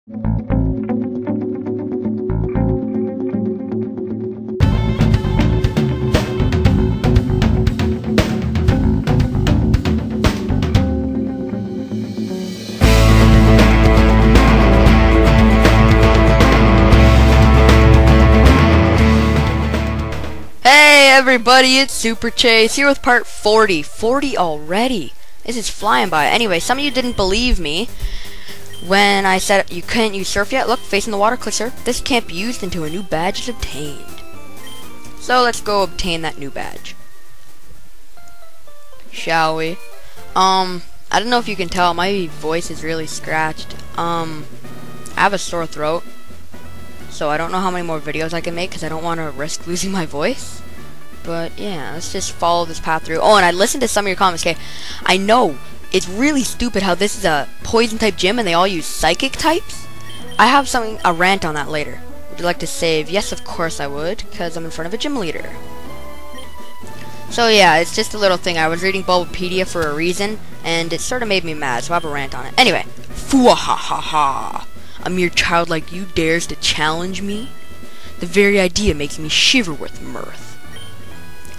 Hey everybody, it's Super Chase here with part 40. 40 already. This is flying by. Anyway, some of you didn't believe me when I said you couldn't use surf yet. Look, facing the water, click surf. This can't be used until a new badge is obtained. So let's go obtain that new badge. Shall we? I don't know if you can tell, my voice is really scratched. I have a sore throat. So I don't know how many more videos I can make because I don't want to risk losing my voice. But yeah, let's just follow this path through. Oh, and I listened to some of your comments. Okay, I know it's really stupid how this is a poison type gym and they all use psychic types. I have a rant on that later. Would you like to save? Yes, of course I would, because I'm in front of a gym leader. So yeah, it's just a little thing. I was reading Bulbapedia for a reason, and it sort of made me mad, so I have a rant on it. Anyway, foo-ha-ha-ha. A mere child like you dares to challenge me? The very idea makes me shiver with mirth.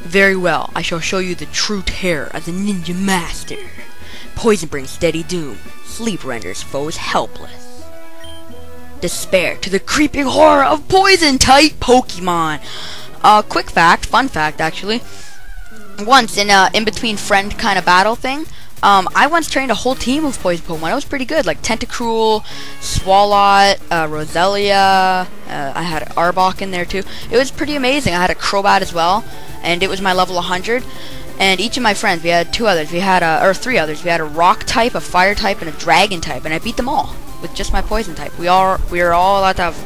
Very well, I shall show you the true terror as a ninja master. Poison brings steady doom. Sleep renders foes helpless. Despair to the creeping horror of poison-type Pokemon. Quick fact, fun fact actually. Once in between friend kind of battle thing, I once trained a whole team of poison Pokemon. It was pretty good, like Tentacruel, Swalot, Roselia. I had Arbok in there too. It was pretty amazing. I had a Crobat as well, and it was my level 100. And each of my friends, we had three others. We had a Rock type, a Fire type, and a Dragon type, and I beat them all with just my Poison type. We were all allowed to have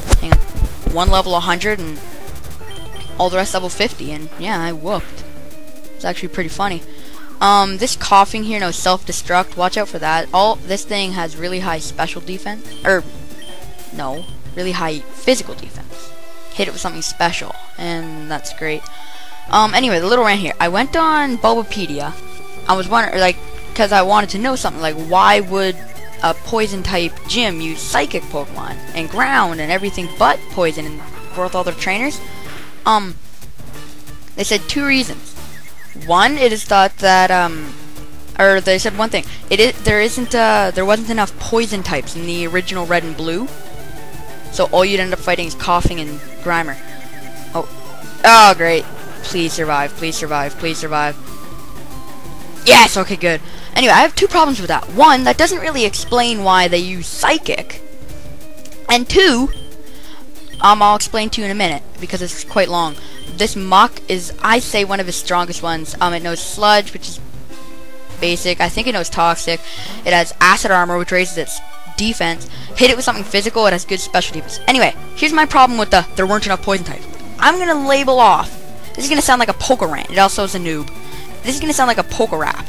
one level 100 and all the rest level 50, and yeah, I whooped. It's actually pretty funny. This coughing here, no self-destruct. Watch out for that. This thing has really high special defense. Really high physical defense. Hit it with something special, and that's great. Anyway, the little rant here. I went on Bulbapedia. I was wondering, because I wanted to know something, like, why would a poison-type gym use psychic Pokemon and ground and everything but poison and with all their trainers? They said two reasons. One, it is thought that, or they said one thing. There wasn't enough poison types in the original Red and Blue, so all you'd end up fighting is Coughing and Grimer. Oh, great! Please survive! Please survive! Please survive! Yes. Okay, good. Anyway, I have two problems with that. One, that doesn't really explain why they use Psychic, and two, I'll explain to you in a minute because it's quite long. This Muck is, I say, one of his strongest ones. It knows Sludge, which is basic. I think it knows Toxic. It has Acid Armor, which raises its defense. Hit it with something physical, it has good special defense. Anyway, here's my problem with there weren't enough poison types. I'm gonna label off. This is gonna sound like a Poke rant. It also is a noob. This is gonna sound like a Poke rap.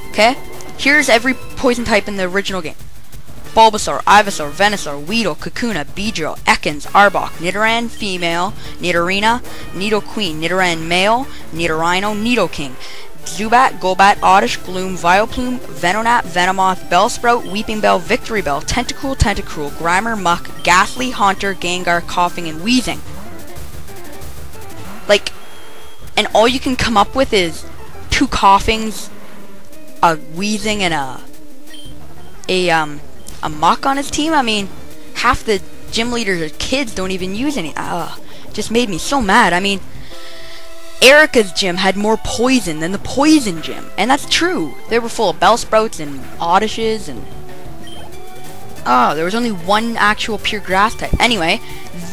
Okay? Here's every poison type in the original game. Bulbasaur, Ivysaur, Venusaur, Weedle, Kakuna, Beedrill, Ekans, Arbok, Nidoran, female, Nidorina, Nidoqueen, Nidoran, male, Nidorino, Nidoking, Zubat, Golbat, Oddish, Gloom, Vileplume, Venonat, Venomoth, Bellsprout, Weeping Bell, Victory Bell, Tentacruel, Grimer, Muck, Ghastly, Haunter, Gengar, Coughing, and Wheezing. And all you can come up with is two Coughings, a Wheezing, and a Muck on his team. I mean, half the gym leaders or kids don't even use any. Just made me so mad. I mean, Erica's gym had more poison than the poison gym, and that's true. They were full of Bellsprouts and Oddishes, and there was only one actual pure grass type. Anyway,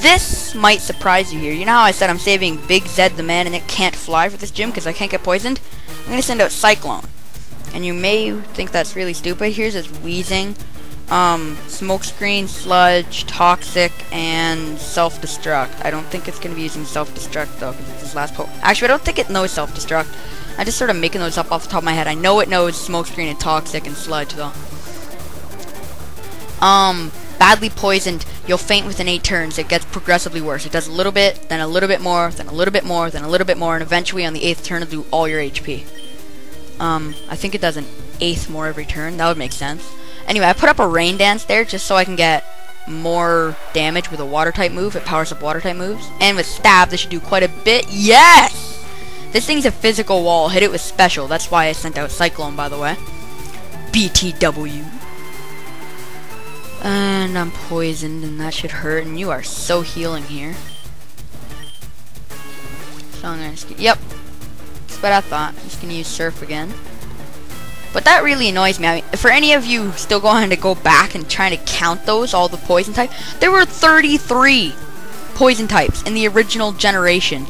this might surprise you here. You know how I said I'm saving Big Zed the man and it can't fly for this gym because I can't get poisoned? I'm gonna send out Cyclone, and you may think that's really stupid. Here's his Wheezing. Smokescreen, Sludge, Toxic, and Self-Destruct. I don't think it's going to be using Self-Destruct, though, because it's his last Poke. Actually, I don't think it knows Self-Destruct. I'm just sort of making those up off the top of my head. I know it knows Smokescreen and Toxic and Sludge, though. Badly poisoned, you'll faint within 8 turns. It gets progressively worse. It does a little bit, then a little bit more, then a little bit more, then a little bit more, and eventually on the 8th turn it'll do all your HP. I think it does an 1/8 more every turn. That would make sense. Anyway, I put up a rain dance there just so I can get more damage with a water type move. It powers up water type moves. And with stab, this should do quite a bit. Yes! This thing's a physical wall. Hit it with special. That's why I sent out Cyclone, by the way. BTW. And I'm poisoned, and that should hurt. And you are so healing here. So I'm gonna yep. That's what I thought. I'm just gonna use Surf again. But that really annoys me. I mean, for any of you still going to go back and trying to count those, all the poison types, there were 33 poison types in the original generation.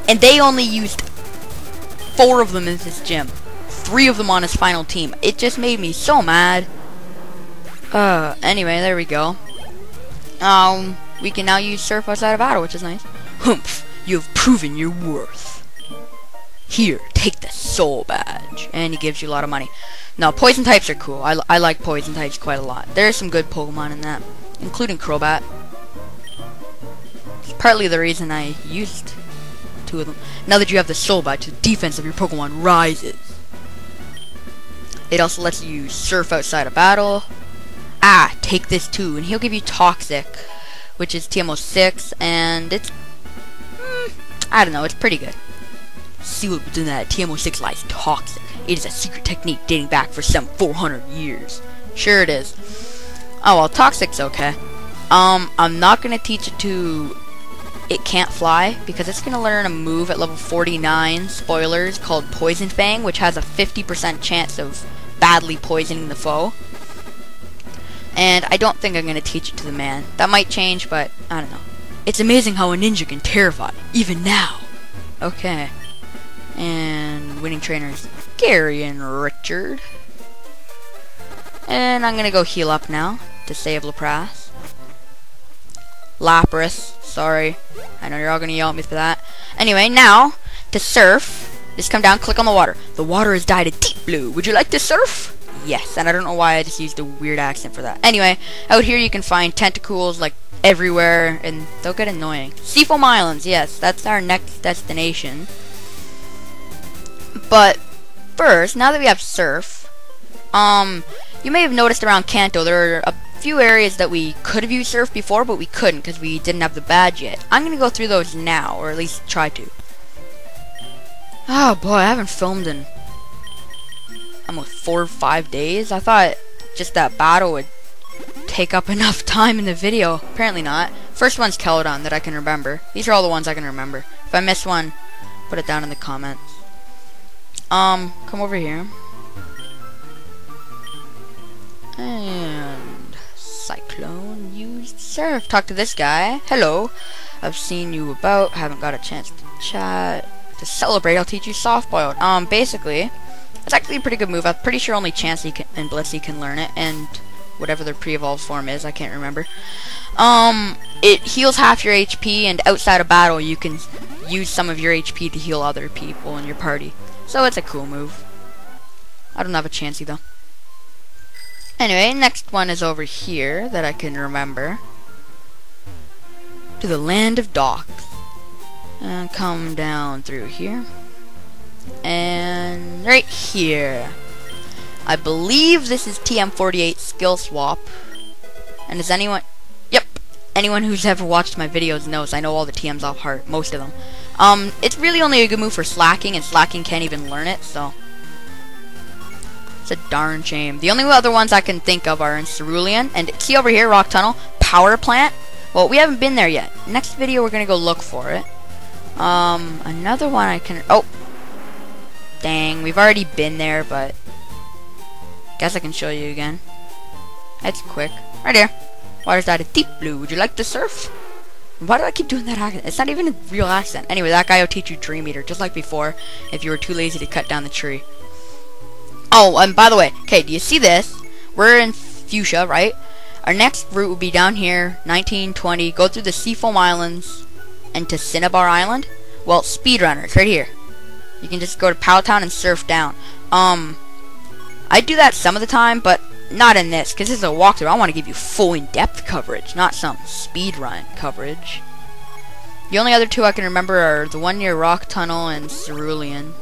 And they only used 4 of them in this gym. 3 of them on his final team. It just made me so mad. Anyway, there we go. We can now use Surf outside of battle, which is nice. Humph, you have proven your worth. Here, take the soul badge. And he gives you a lot of money. Now, poison types are cool. I like poison types quite a lot. There are some good Pokemon in that, including Crobat. It's partly the reason I used 2 of them. Now that you have the soul badge, the defense of your Pokemon rises. It also lets you surf outside of battle. Take this too, and he'll give you Toxic, which is TMO 6, and it's, I don't know, it's pretty good. See what within that TMO 6 lies Toxic. It is a secret technique dating back for some 400 years. Sure it is. Oh well, Toxic's okay. I'm not gonna teach it to it can't fly, because it's gonna learn a move at level 49, spoilers, called Poison Fang, which has a 50% chance of badly poisoning the foe. And I don't think I'm gonna teach it to the man. That might change, but I don't know. It's amazing how a ninja can terrify, even now. Okay. And winning trainers Gary and Richard. And I'm gonna go heal up now to save Lapras. Lapras, sorry. I know you're all gonna yell at me for that. Anyway, now to surf, just come down, click on the water. The water is dyed a deep blue. Would you like to surf? Yes, and I don't know why I just used a weird accent for that. Anyway, out here you can find tentacles like everywhere, and they'll get annoying. Seafoam Islands, yes, that's our next destination. But first, now that we have surf, you may have noticed around Kanto there are a few areas that we could have used surf before, but we couldn't because we didn't have the badge yet. I'm gonna go through those now, or at least try to. Oh boy, I haven't filmed in almost 4 or 5 days. I thought just that battle would take up enough time in the video. Apparently not. First one's Keldon that I can remember. These are all the ones I can remember. If I miss one, put it down in the comments. Come over here. And Cyclone used Surf. Talk to this guy. Hello. I've seen you about. Haven't got a chance to chat. To celebrate, I'll teach you Soft Boiled. Basically, it's actually a pretty good move. I'm pretty sure only Chansey and Blissey can learn it, and whatever their pre-evolved form is, I can't remember. It heals half your HP, and outside of battle, you can use some of your HP to heal other people in your party. So it's a cool move. I don't have a Chansey though. Anyway, next one is over here that I can remember. To the land of docks. And come down through here. And right here. I believe this is TM48 skill swap. And is anyone... Yep. Anyone who's ever watched my videos knows I know all the TMs off heart. Most of them. It's really only a good move for Slacking, and Slacking can't even learn it, so... It's a darn shame. The only other ones I can think of are in Cerulean. And see over here, Rock Tunnel, Power Plant. Well, we haven't been there yet. Next video, we're gonna go look for it. Another one I can... Oh! Dang, we've already been there, but... Guess I can show you again. It's quick. Right here. Water's dyed a deep blue. Would you like to surf? Why do I keep doing that accent? It's not even a real accent. Anyway, that guy will teach you Dream Eater, just like before, if you were too lazy to cut down the tree. Oh, and by the way, okay, do you see this? We're in Fuchsia, right? Our next route will be down here, 1920, go through the Seafoam Islands, and to Cinnabar Island. Well, speedrunners, right here. You can just go to Powtown and surf down. I do that some of the time, but not in this, because this is a walkthrough. I want to give you full in-depth coverage, not some speedrun coverage. The only other two I can remember are the one near Rock Tunnel and Cerulean.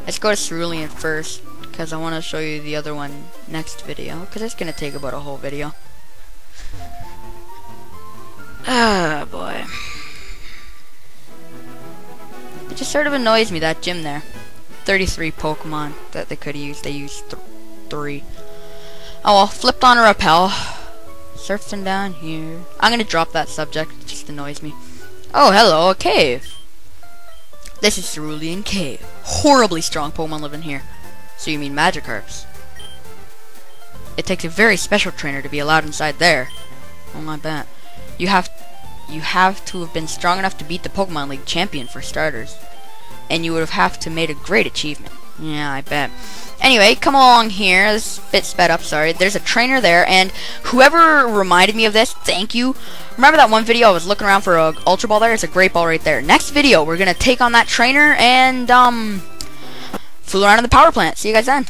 Let's go to Cerulean first, because I want to show you the other one next video, because it's going to take about a whole video. Ah, boy. It just sort of annoys me, that gym there. 33 Pokemon that they could have used. They used 3. Oh well, flipped on a rappel. Surfing down here. I'm going to drop that subject. It just annoys me. Oh, hello, a cave. This is Cerulean Cave. Horribly strong Pokemon live in here. So you mean Magikarps. It takes a very special trainer to be allowed inside there. Oh my bet. You have to have been strong enough to beat the Pokemon League champion for starters. And you would have to made a great achievement. Yeah, I bet. Anyway, come along here. This is a bit sped up, sorry. There's a trainer there, and whoever reminded me of this, thank you. Remember that one video I was looking around for a Ultra Ball there? It's a Great Ball right there. Next video, we're gonna take on that trainer and fool around in the power plant. See you guys then.